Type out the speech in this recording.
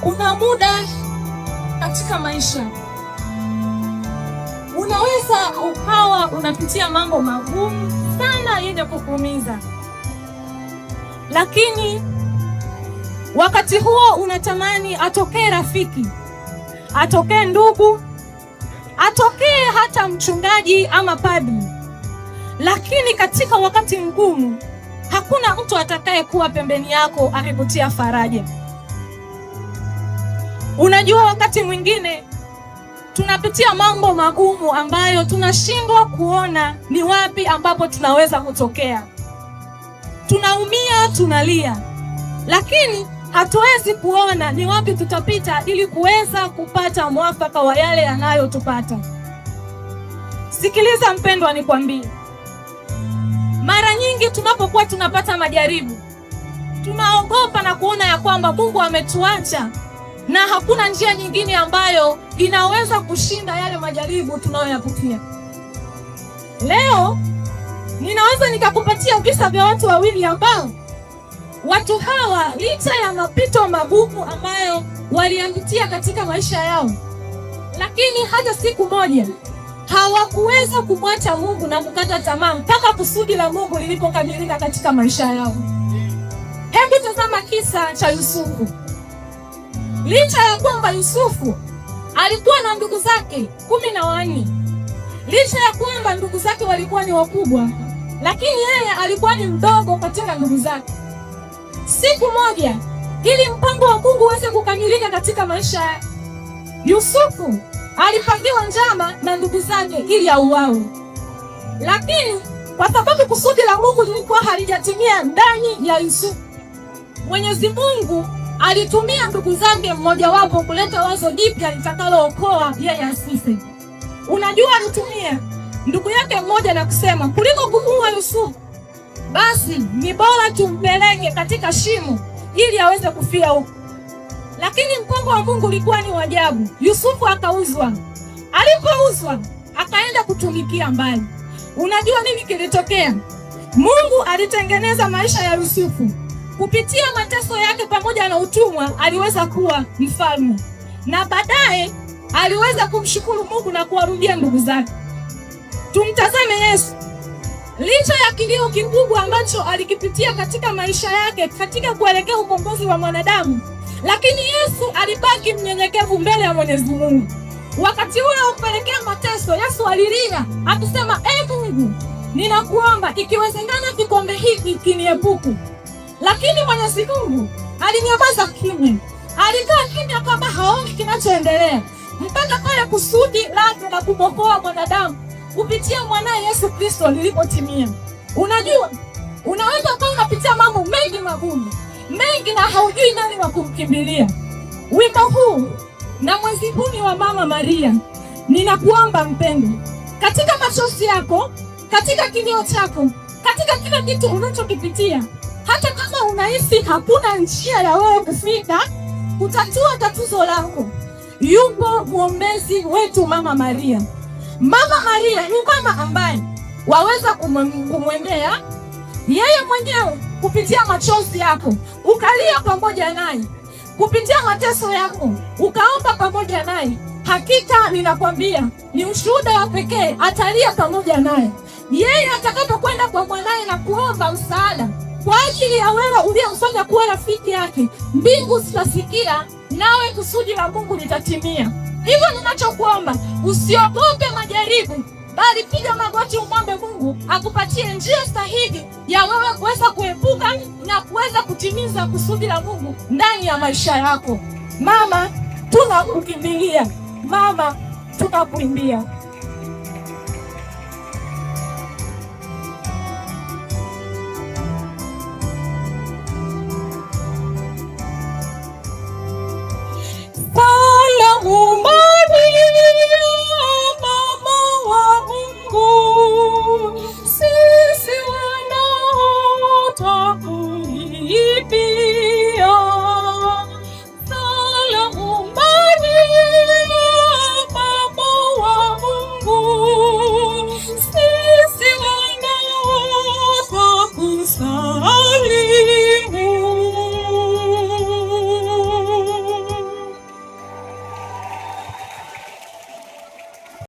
Kuna muda katika maisha unaweza ukawa unapitia mambo magumu sana yenye kukuumiza, lakini wakati huo unatamani atokee rafiki, atokee ndugu, atokee hata mchungaji ama padri. Lakini katika wakati mgumu hakuna mtu atakaye kuwa pembeni yako akikutia faraja. Unajua, wakati mwingine tunapitia mambo magumu ambayo tunashindwa kuona ni wapi ambapo tunaweza kutokea. Tunaumia, tunalia, lakini hatuwezi kuona ni wapi tutapita ili kuweza kupata mwafaka wa yale yanayotupata. Sikiliza mpendwa, nikwambie, mara nyingi tunapokuwa tunapata majaribu, tunaogopa na kuona ya kwamba Mungu ametuacha na hakuna njia nyingine ambayo inaweza kushinda yale majaribu tunayoyapitia. Leo ninaweza nikakupatia visa vya watu wawili ambao watu hawa licha ya mapito magumu ambayo waliyapitia katika maisha yao, lakini hata siku moja hawakuweza kumwacha Mungu na kukata tamaa mpaka kusudi la Mungu lilipokamilika katika maisha yao. Hebu tazama kisa cha Yusufu. Licha ya kwamba Yusufu alikuwa na ndugu zake 14, licha ya kwamba ndugu zake walikuwa ni wakubwa, lakini yeye alikuwa ni mdogo katika ndugu zake. Siku moja, ili mpango wa Mungu uweze kukamilika katika maisha yake, Yusufu alipangiwa njama na ndugu zake ili auawe. Lakini kwa sababu kusudi la Mungu lilikuwa halijatimia ndani ya Yusufu, Mwenyezi Mungu alitumia ndugu zake mmojawapo kuleta wazo jipya litakalookoa yeye asife. Unajua, alitumia ndugu yake mmoja na kusema, kuliko kumuua Yusufu, basi ni bora tumpeleke katika shimo ili aweze kufia huko. Lakini mpango wa Mungu ulikuwa ni ajabu. Yusufu akauzwa. Alipouzwa akaenda kutumikia mbali. Unajua nini kilitokea? Mungu alitengeneza maisha ya Yusufu. Kupitia mateso yake pamoja na utumwa aliweza kuwa mfalme, na baadaye aliweza kumshukuru Mungu na kuwarudia ndugu zake. Tumtazame Yesu. Licha ya kilio kikubwa ambacho alikipitia katika maisha yake katika kuelekea ukombozi wa mwanadamu, lakini Yesu alibaki mnyenyekevu mbele ya Mwenyezi Mungu. Wakati ule upelekea mateso, Yesu alilia akisema, Mungu, ninakuomba ikiwezekana kikombe hiki kiniepuke. Lakini Mwenyezi Mungu alinyamaza kimya. Alikaa kimya kama haoni kinachoendelea, mpaka pale kusudi lake la kumwokoa mwanadamu kupitia mwanae Yesu Kristo lilipotimia. Unajua, unaweza kuwa unapitia mambo mengi magumu, mengi, na haujui nani wa kumkimbilia. Wimbo huu na mwezi huu ni wa Mama Maria. Ninakuomba mpendwa, katika machozi yako, katika kilio chako, katika kila kitu unachokipitia, hata kama unahisi hakuna njia ya wewe kufika kutatua tatizo lako, yupo mwombezi wetu Mama Maria. Mama Maria ni mama ambaye waweza kumwendea yeye mwenyewe kupitia machozi yako, ukalia pamoja naye, kupitia mateso yako ukaomba pamoja naye. Hakika ninakwambia ni ushuhuda wa pekee, atalia pamoja naye. Yeye atakapokwenda kwa mwanae na kuomba msaada kwa ajili ya wewe uliyemfanya kuwa rafiki yake, mbingu zitasikia, nawe kusudi la Mungu litatimia. Hivyo ninachokuomba, usiogope majaribu, bali piga magoti umwombe Mungu akupatie njia sahihi ya wewe kuweza kuepuka na kuweza kutimiza kusudi la Mungu ndani ya maisha yako. Mama, tunakukimbilia. Mama, tunakuimbia.